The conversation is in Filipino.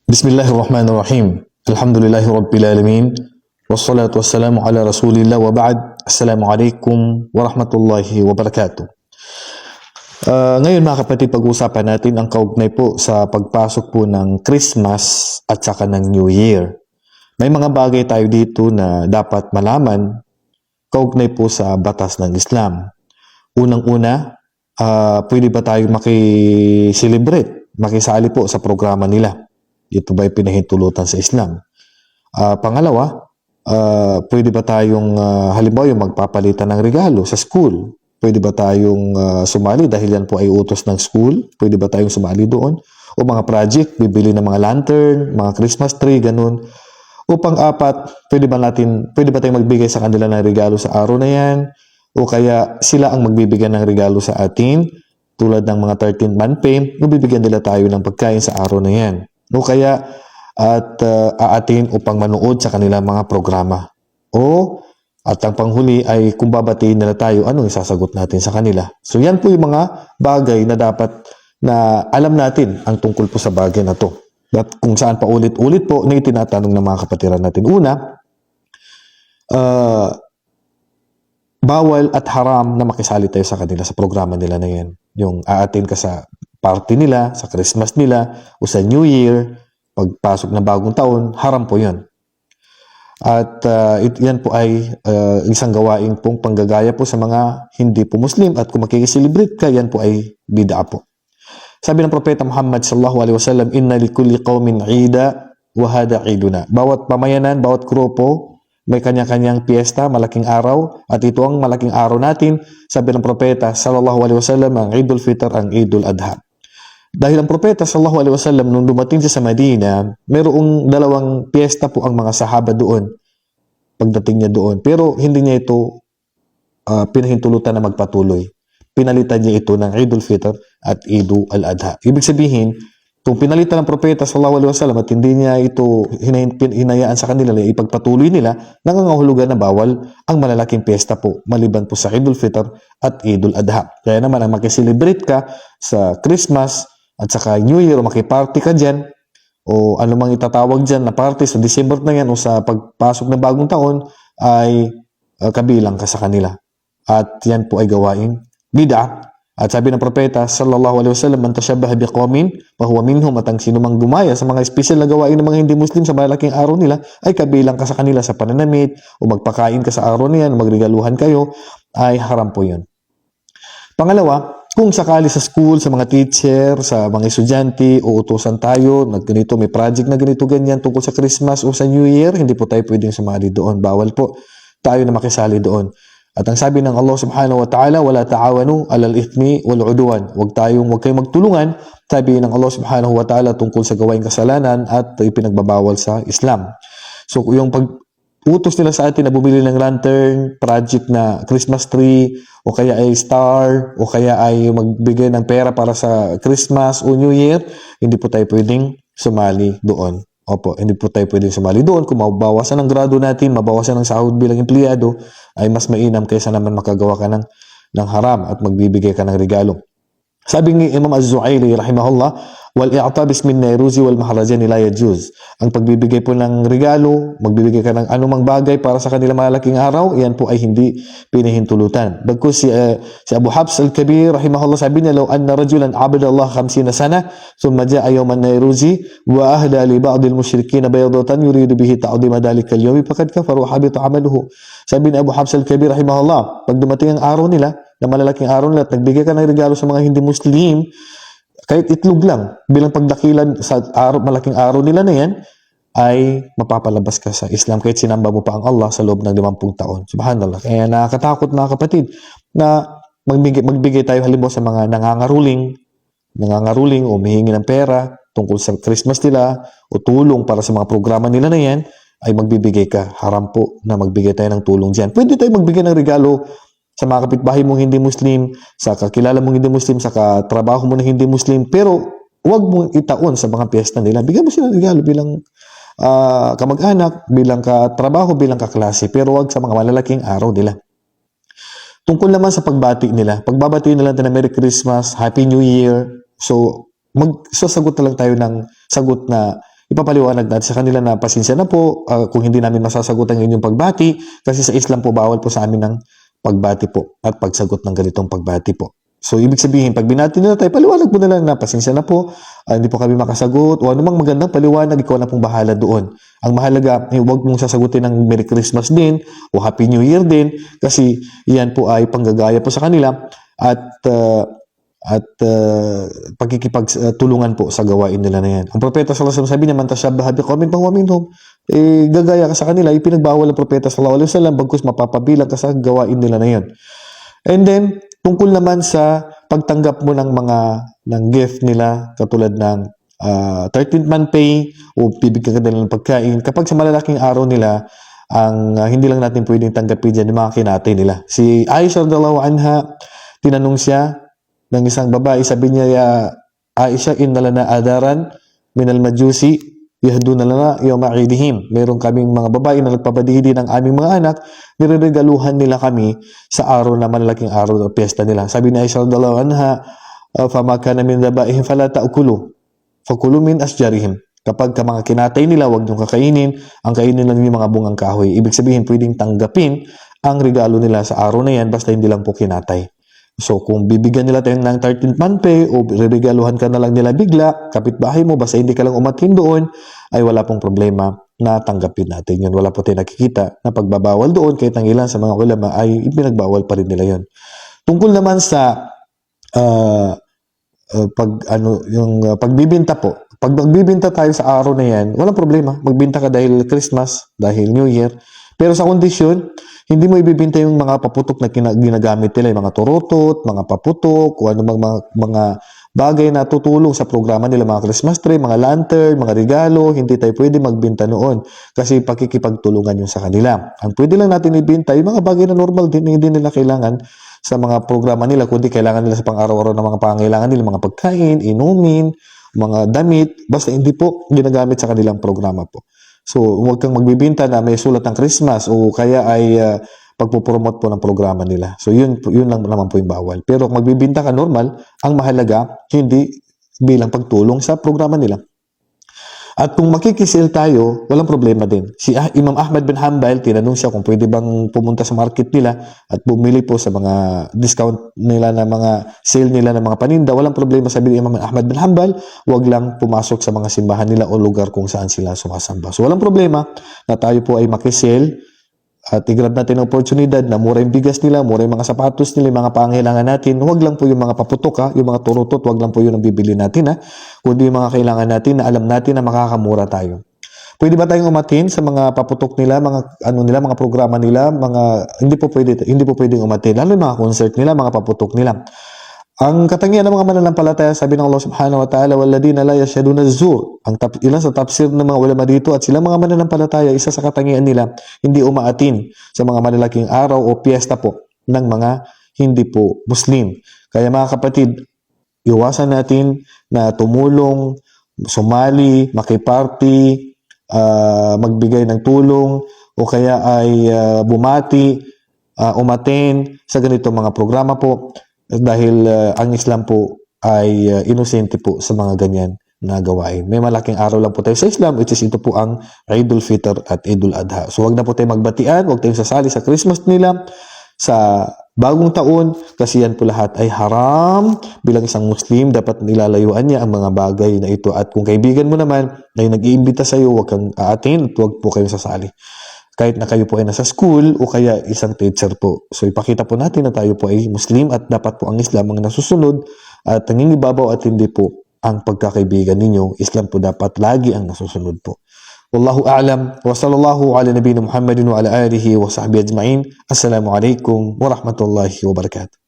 Bismillahirrahmanirrahim. Alhamdulillahi Rabbil Alamin. Wassalatu wassalamu ala Rasulillah wa ba'd. Assalamualaikum warahmatullahi wabarakatuh. Ngayon mga kapatid, pag-uusapan natin ang kaugnay po sa pagpasok po ng Christmas at saka ng New Year. May mga bagay tayo dito na dapat malaman kaugnay po sa batas ng Islam. Unang-una, pwede ba tayo makiselebrate, makisali po sa programa nila? Ito ba'y pinahintulutan sa Islam? Pangalawa, pwede ba tayong halimbawa yung magpapalitan ng regalo sa school? Pwede ba tayong sumali dahil yan po ay utos ng school? Pwede ba tayong sumali doon? O mga project, bibili ng mga lantern, mga Christmas tree, ganun. O pang-apat, pwede ba tayong magbigay sa kanila ng regalo sa araw na yan? O kaya sila ang magbibigay ng regalo sa atin, tulad ng mga 13th month pay, bibigyan nila tayo ng pagkain sa araw na yan. O kaya aatin upang manood sa kanilang mga programa. At ang panghuli ay kung babatiin nila tayo, anong isasagot natin sa kanila. So yan po yung mga bagay na dapat na alam natin ang tungkol po sa bagay na to. At kung saan pa ulit-ulit po na itinatanong ng mga kapatiran natin. Una, bawal at haram na makisali tayo sa kanila sa programa nila na yan. Yung aatin ka sa party nila, sa Christmas nila, o sa New Year, pagpasok ng bagong taon, haram po yun. At yan po ay isang gawain pong panggagaya po sa mga hindi po Muslim, at kung makikiselebrate ka, yan po ay bid'a po. Sabi ng Propeta Muhammad sallallahu alaihi wasallam, inna likulli qawmin 'ida wa hada 'iduna. Bawat pamayanan, bawat grupo, may kanya-kanyang piyesta, malaking araw, at ito ang malaking araw natin. Sabi ng Propeta sallallahu alaihi wasallam, ang Idul Fitr, ang Idul Adha. Dahil ang Propeta sallallahu alaihi wasallam nung dumating siya sa Medina, mayroong dalawang piyesta po ang mga sahaba doon pagdating niya doon. Pero hindi niya ito pinahintulutan na magpatuloy. Pinalitan niya ito ng Idul Fitr at Idul Adha. Ibig sabihin, kung pinalitan ng Propeta sallallahu alaihi wasallam at hindi niya ito hinayaan sa kanila na ipagpatuloy nila, nangangahulugan na bawal ang malalaking piyesta po maliban po sa Idul Fitr at Idul Adha. Kaya naman ang makiselebrate ka sa Christmas at saka New Year o makiparty ka dyan o anumang itatawag dyan na party sa December na yan o sa pagpasok ng bagong taon ay kabilang ka sa kanila. At yan po ay gawain bid'a. At sabi ng Propeta sallallahu alaihi wasallam, man tashabbaha biqawmin fahuwa minhum, at ang sinumang gumaya sa mga espesyal na gawain ng mga hindi Muslim sa malaking araw nila ay kabilang ka sa kanila sa pananamit o magpakain ka sa araw na yan, magregaluhan kayo, ay haram po yun. Pangalawa, kung sakali sa school, sa mga teacher, sa mga estudyante, o utusan tayo na ganito, may project na ganito, ganyan tungkol sa Christmas o sa New Year, hindi po tayo pwedeng sumali doon. Bawal po tayo na makisali doon. At ang sabi ng Allah subhanahu wa ta'ala, wala ta'awanu alal ithmi wal udwan. Huwag kayong magtulungan, sabi ng Allah subhanahu wa ta'ala, tungkol sa gawaing kasalanan at ipinagbabawal sa Islam. So yung utos nila sa atin na bumili ng lantern, project na Christmas tree, o kaya ay star, o kaya ay magbigay ng pera para sa Christmas o New Year, hindi po tayo pwedeng sumali doon. Opo, hindi po tayo pwedeng sumali doon. Kung mabawasan ang grado natin, mabawasan ang sahod bilang empleyado, ay mas mainam kaysa naman makagawa ka ng haram at magbibigay ka ng regalo. Sabi ni Imam Az-Zuhaili rahimahullah, wal i'tabis min nairuzi wal maharajan la yajuz. Ang pagbibigay po ng regalo, magbibigay ka ng anumang bagay para sa kanila malaking araw, yan po ay hindi pinahintulutan. Bagkus si Abu Habs al-Kabir rahimahullah, sabi niya, law anna rajulan abada Allah 50 sana thumma jaa yawman nairuzi wa ahda li ba'd al-mushrikeen baydatan yuridu bihi ta'dima dhalika al-yawm faqad kafara wa habita 'amaluhu. Sabi ni Abu Habs al-Kabir rahimahullah, pag dumating ang araw nila, na malalaking araw nila at nagbigay ka ng regalo sa mga hindi Muslim, kahit itlog lang, bilang pagdakilan sa malaking araw nila na yan, ay mapapalabas ka sa Islam kahit sinamba mo pa ang Allah sa loob ng 50 taon. Subhanallah. Kaya nakakatakot mga kapatid na magbigay tayo halimbawa sa mga nangangaruling o humihingi ng pera tungkol sa Christmas nila o tulong para sa mga programa nila na yan, ay magbibigay ka. Haram po na magbigay tayo ng tulong dyan. Pwede tayo magbigay ng regalo sa mga kapitbahay mong hindi Muslim, sa kakilala mong hindi Muslim, sa katrabaho mo na hindi Muslim, pero huwag mong itaon sa mga piyesta nila. Bigyan mo sila ng regalo bilang kamag-anak, bilang katrabaho, bilang kaklase, pero huwag sa mga malalaking araw nila. Tungkol naman sa pagbati nila, pagbabati nila na Merry Christmas, Happy New Year, so sasagot na lang tayo ng sagot na ipapaliwanag natin sa kanila na pasensya na po kung hindi namin masasagutan ang inyong pagbati kasi sa Islam po bawal po sa amin ng pagbati po at pagsagot ng ganitong pagbati po. So, ibig sabihin, pag binati nila tayo, paliwanag mo na lang na pasensya na po, hindi po kami makasagot, o anumang magandang paliwanag, ikaw na pong bahala doon. Ang mahalaga, huwag mong sasagutin ng Merry Christmas din, o Happy New Year din, kasi yan po ay panggagaya po sa kanila, at pagkikipagtulungan po sa gawain nila na yan. Ang propeta sallallahu alaihi wasallam sabi niya, man tashabbaha biqawmin fahuwa minhum. Gagaya ka sa kanila, ipinagbawal ng propeta sallallahu alaihi wasallam, bagkus mapapabilang ka sa gawain nila na yan. And then, tungkol naman sa pagtanggap mo ng gift nila, katulad ng 13th month pay o bibigyan ka nila ng pagkain, kapag sa malalaking araw nila, hindi lang natin pwedeng tanggapin dyan yung mga kinatay nila. Si Aisha radhiyallahu anha, tinanong siya ng isang babae, sabi niya, ya Aisha, inna lana adaran minal majusi yahduna lana yawma idihim. Meron kaming mga babae na nagpabadihi ng aming mga anak, nireregaluhan nila kami sa araw na malalaking araw ng piyesta nila. Sabi ni Aisha radhiyallahu anha, fama kana min dhabaihim fala ta'kulu fakulu min asjarihim. Kapag ka mga kinatay nila, huwag niyong kakainin, ang kainin lang yung mga bungang kahoy. Ibig sabihin, pwedeng tanggapin ang regalo nila sa araw na yan, basta hindi lang po kinatay. So, kung bibigyan nila tayo ng 13th month pay o regaluhan ka na lang nila bigla, kapitbahay mo, basta hindi ka lang umatin doon, ay wala pong problema na tanggapin natin yun. Wala po tayo nakikita na pagbabawal doon, kahit ang ilan sa mga ulama ay ipinagbawal pa rin nila yun. Tungkol naman sa pagbibinta po, pag magbibinta tayo sa araw na yan, walang problema. Magbinta ka dahil Christmas, dahil New Year. Pero sa kondisyon, hindi mo ibibinta yung mga paputok na ginagamit nila, yung mga turutot, mga paputok, o ano mga bagay na tutulong sa programa nila, mga Christmas tree, mga lantern, mga regalo. Hindi tayo pwede magbinta noon kasi pakikipagtulungan yun sa kanila. Ang pwede lang natin ibinta, yung mga bagay na normal din, hindi nila kailangan sa mga programa nila, kundi kailangan nila sa pang-araw-araw ng mga pangangailangan nila, mga pagkain, inumin, mga damit, basta hindi po ginagamit sa kanilang programa po. So, huwag kang magbibinta na may sulat ng Christmas o kaya ay pagpupromote po ng programa nila. So, yun lang naman po yung bawal. Pero kung magbibinta ka normal, ang mahalaga, hindi bilang pagtulong sa programa nila. At kung makikisil tayo, walang problema din. Si Imam Ahmad bin Hanbal, tinanong siya kung pwede bang pumunta sa market nila at bumili po sa mga discount nila na mga sale nila ng mga paninda. Walang problema, sabi ni Imam Ahmad bin Hanbal, wag lang pumasok sa mga simbahan nila o lugar kung saan sila sumasamba. So walang problema na tayo po ay makisale at i-grab natin ang oportunidad na mura yung bigas nila, mura yung mga sapatos nila, yung mga pangailangan natin. Huwag lang po yung mga paputok, yung mga turutot, huwag lang po yung bibili natin, kundi yung mga kailangan natin na alam natin na makakamura tayo. Pwede ba tayong umatin sa mga paputok nila, mga programa nila, hindi po pwedeng umatin, lalo yung mga concert nila, mga paputok nila. Ang katangian ng mga mananampalataya, sabi ng Allah subhanahu wa ta'ala, walladina la yashhaduna az-zur. Ilan sa tafsir ng mga ulama dito at sila mga mananampalataya, isa sa katangian nila, hindi umaatin sa mga malalaking araw o piyesta po ng mga hindi po Muslim. Kaya mga kapatid, iwasan natin na tumulong, sumali, makiparty, magbigay ng tulong, o kaya ay bumati, umaten sa ganito mga programa po. Dahil ang Islam po ay inosente po sa mga ganyan na gawain. May malaking araw lang po tayo sa Islam, which is ito po ang Eidul Fitr at Eidul Adha. So wag na po tayo magbatian, wag tayong sasali sa Christmas nila, sa bagong taon, kasi yan po lahat ay haram. Bilang isang Muslim, dapat nilalayuan niya ang mga bagay na ito. At kung kaibigan mo naman na nag-iimbita sa iyo, wag kang aatin at wag po kayong sasali. Kahit na kayo po ay nasa school o kaya isang teacher po. So ipakita po natin na tayo po ay Muslim at dapat po ang Islam ang nasusunod at nangingibabaw at hindi po ang pagkakaibigan ninyo. Islam po dapat lagi ang nasusunod po. Wallahu a'lam wa sallallahu ala nabiyina Muhammadin wa ala alihi wa sahbihi ajma'in. Assalamu alaikum wa rahmatullahi wa barakatuh.